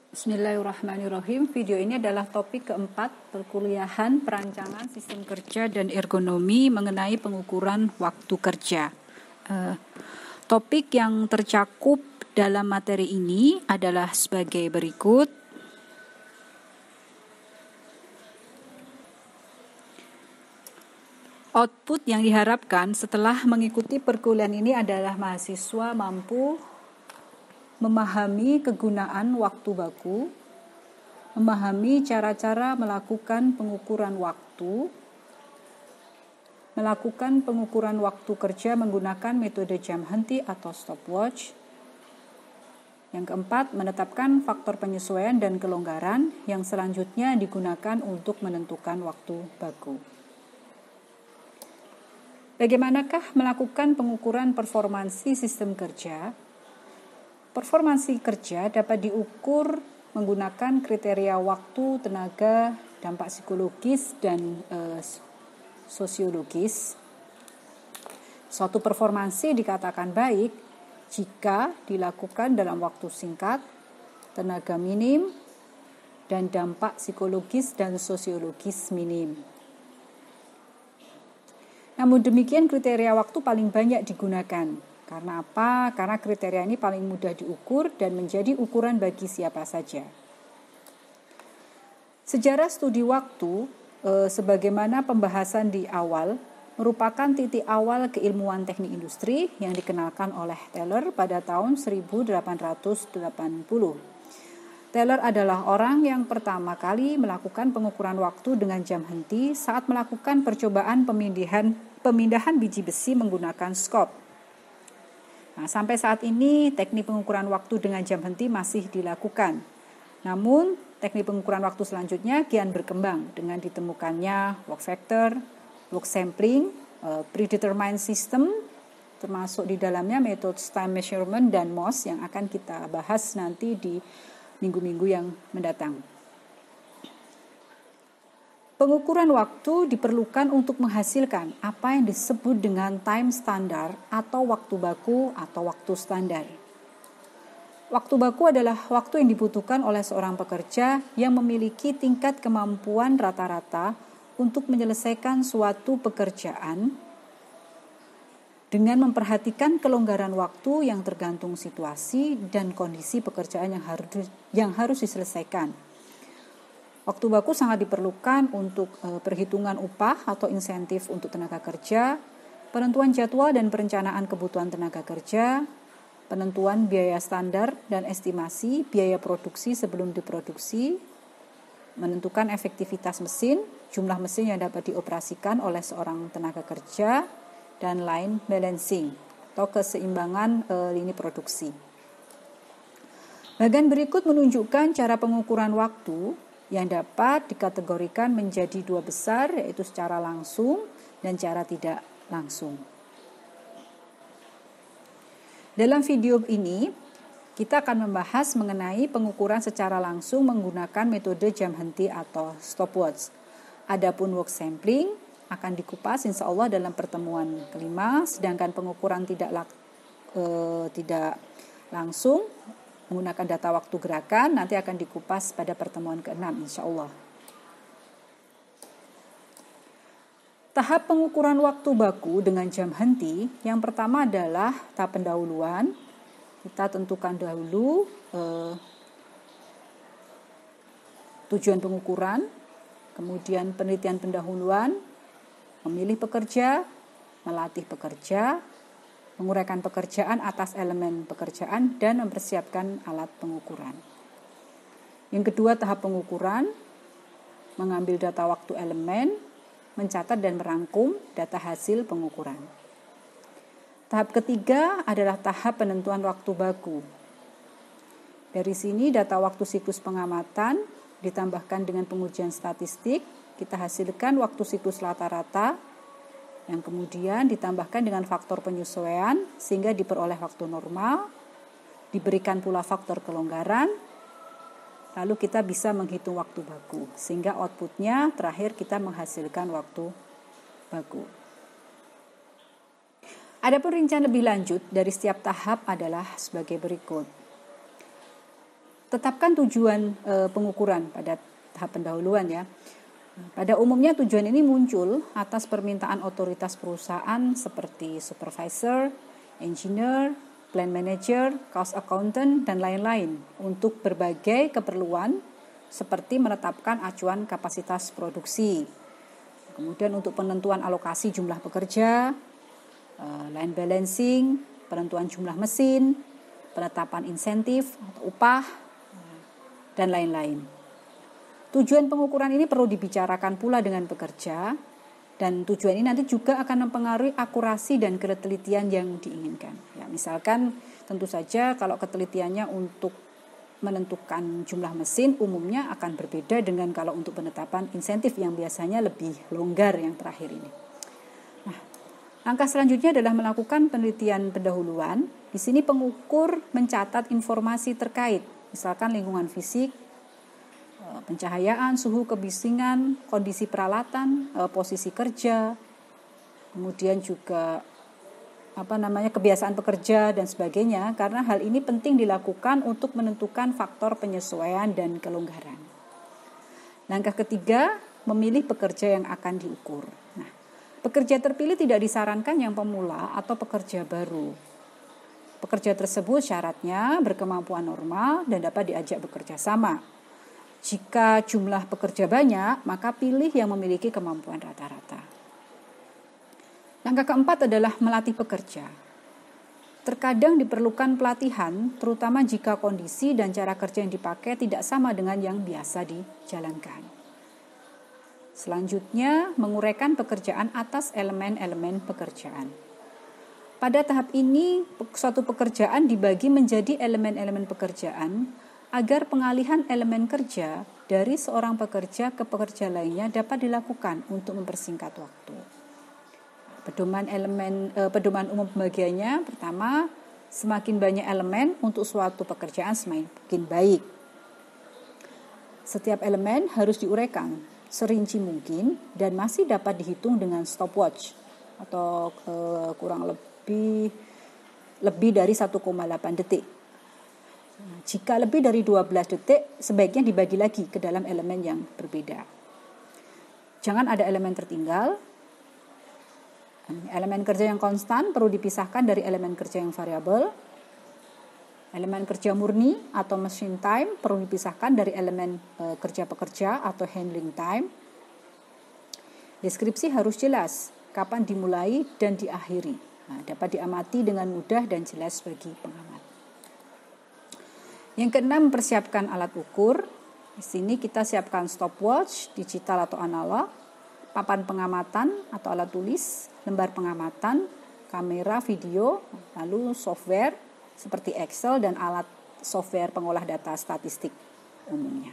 Bismillahirrahmanirrahim. Video ini adalah topik keempat perkuliahan perancangan sistem kerja dan ergonomi mengenai pengukuran waktu kerja. Topik yang tercakup dalam materi ini adalah sebagai berikut. Output yang diharapkan setelah mengikuti perkuliahan ini adalah mahasiswa mampu memahami kegunaan waktu baku, memahami cara-cara melakukan pengukuran waktu, melakukan pengukuran waktu kerja menggunakan metode jam henti atau stopwatch. Yang keempat, menetapkan faktor penyesuaian dan kelonggaran yang selanjutnya digunakan untuk menentukan waktu baku. Bagaimanakah melakukan pengukuran performansi sistem kerja? Performansi kerja dapat diukur menggunakan kriteria waktu, tenaga, dampak psikologis, dan sosiologis. Suatu performansi dikatakan baik jika dilakukan dalam waktu singkat, tenaga minim, dan dampak psikologis dan sosiologis minim. Namun demikian kriteria waktu paling banyak digunakan. Karena apa? Karena kriteria ini paling mudah diukur dan menjadi ukuran bagi siapa saja. Sejarah studi waktu, sebagaimana pembahasan di awal, merupakan titik awal keilmuan teknik industri yang dikenalkan oleh Taylor pada tahun 1880. Taylor adalah orang yang pertama kali melakukan pengukuran waktu dengan jam henti saat melakukan percobaan pemindahan biji besi menggunakan skop. Nah, sampai saat ini teknik pengukuran waktu dengan jam henti masih dilakukan. Namun, teknik pengukuran waktu selanjutnya kian berkembang dengan ditemukannya work factor, work sampling, predetermined system, termasuk di dalamnya metode time measurement dan MOS yang akan kita bahas nanti di minggu-minggu yang mendatang. Pengukuran waktu diperlukan untuk menghasilkan apa yang disebut dengan time standar atau waktu baku atau waktu standar. Waktu baku adalah waktu yang dibutuhkan oleh seorang pekerja yang memiliki tingkat kemampuan rata-rata untuk menyelesaikan suatu pekerjaan dengan memperhatikan kelonggaran waktu yang tergantung situasi dan kondisi pekerjaan yang harus diselesaikan. Waktu baku sangat diperlukan untuk perhitungan upah atau insentif untuk tenaga kerja, penentuan jadwal dan perencanaan kebutuhan tenaga kerja, penentuan biaya standar dan estimasi biaya produksi sebelum diproduksi, menentukan efektivitas mesin, jumlah mesin yang dapat dioperasikan oleh seorang tenaga kerja, dan line balancing atau keseimbangan lini produksi. Bagian berikut menunjukkan cara pengukuran waktu yang dapat dikategorikan menjadi dua besar, yaitu secara langsung dan cara tidak langsung. Dalam video ini, kita akan membahas mengenai pengukuran secara langsung menggunakan metode jam henti atau stopwatch. Adapun work sampling akan dikupas insya Allah dalam pertemuan kelima, sedangkan pengukuran tidak langsung menggunakan data waktu gerakan nanti akan dikupas pada pertemuan ke-6 insya Allah. Tahap pengukuran waktu baku dengan jam henti yang pertama adalah tahap pendahuluan. Kita tentukan dahulu tujuan pengukuran, kemudian penelitian pendahuluan, memilih pekerja, melatih pekerja, menguraikan pekerjaan atas elemen pekerjaan, dan mempersiapkan alat pengukuran. Yang kedua, tahap pengukuran, mengambil data waktu elemen, mencatat dan merangkum data hasil pengukuran. Tahap ketiga adalah tahap penentuan waktu baku. Dari sini data waktu siklus pengamatan ditambahkan dengan pengujian statistik, kita hasilkan waktu siklus rata-rata, yang kemudian ditambahkan dengan faktor penyesuaian sehingga diperoleh waktu normal, diberikan pula faktor kelonggaran, lalu kita bisa menghitung waktu baku sehingga outputnya terakhir kita menghasilkan waktu baku. Adapun rincian lebih lanjut dari setiap tahap adalah sebagai berikut. Tetapkan tujuan pengukuran pada tahap pendahuluan ya. Pada umumnya tujuan ini muncul atas permintaan otoritas perusahaan seperti supervisor, engineer, plan manager, cost accountant, dan lain-lain untuk berbagai keperluan seperti menetapkan acuan kapasitas produksi. Kemudian untuk penentuan alokasi jumlah pekerja, line balancing, penentuan jumlah mesin, penetapan insentif atau upah, dan lain-lain. Tujuan pengukuran ini perlu dibicarakan pula dengan pekerja, dan tujuan ini nanti juga akan mempengaruhi akurasi dan ketelitian yang diinginkan. Ya, misalkan tentu saja kalau ketelitiannya untuk menentukan jumlah mesin umumnya akan berbeda dengan kalau untuk penetapan insentif yang biasanya lebih longgar yang terakhir ini. Nah, langkah selanjutnya adalah melakukan penelitian pendahuluan. Di sini pengukur mencatat informasi terkait, misalkan lingkungan fisik, pencahayaan, suhu kebisingan, kondisi peralatan, posisi kerja, kemudian juga kebiasaan pekerja dan sebagainya, karena hal ini penting dilakukan untuk menentukan faktor penyesuaian dan kelonggaran. Langkah ketiga, memilih pekerja yang akan diukur. Nah, pekerja terpilih tidak disarankan yang pemula atau pekerja baru. Pekerja tersebut syaratnya berkemampuan normal dan dapat diajak bekerja sama. Jika jumlah pekerja banyak, maka pilih yang memiliki kemampuan rata-rata. Langkah keempat adalah melatih pekerja. Terkadang diperlukan pelatihan, terutama jika kondisi dan cara kerja yang dipakai tidak sama dengan yang biasa dijalankan. Selanjutnya, menguraikan pekerjaan atas elemen-elemen pekerjaan. Pada tahap ini, suatu pekerjaan dibagi menjadi elemen-elemen pekerjaan agar pengalihan elemen kerja dari seorang pekerja ke pekerja lainnya dapat dilakukan untuk mempersingkat waktu. Pedoman umum pembagiannya, pertama, semakin banyak elemen untuk suatu pekerjaan semakin baik. Setiap elemen harus diuraikan serinci mungkin dan masih dapat dihitung dengan stopwatch atau kurang lebih dari 1,8 detik. Jika lebih dari 12 detik, sebaiknya dibagi lagi ke dalam elemen yang berbeda. Jangan ada elemen tertinggal. Elemen kerja yang konstan perlu dipisahkan dari elemen kerja yang variabel. Elemen kerja murni atau machine time perlu dipisahkan dari elemen kerja pekerja atau handling time. Deskripsi harus jelas, kapan dimulai dan diakhiri. Dapat diamati dengan mudah dan jelas bagi pengamat. Yang keenam, mempersiapkan alat ukur. Di sini kita siapkan stopwatch, digital atau analog, papan pengamatan atau alat tulis, lembar pengamatan, kamera, video, lalu software seperti Excel dan alat software pengolah data statistik umumnya.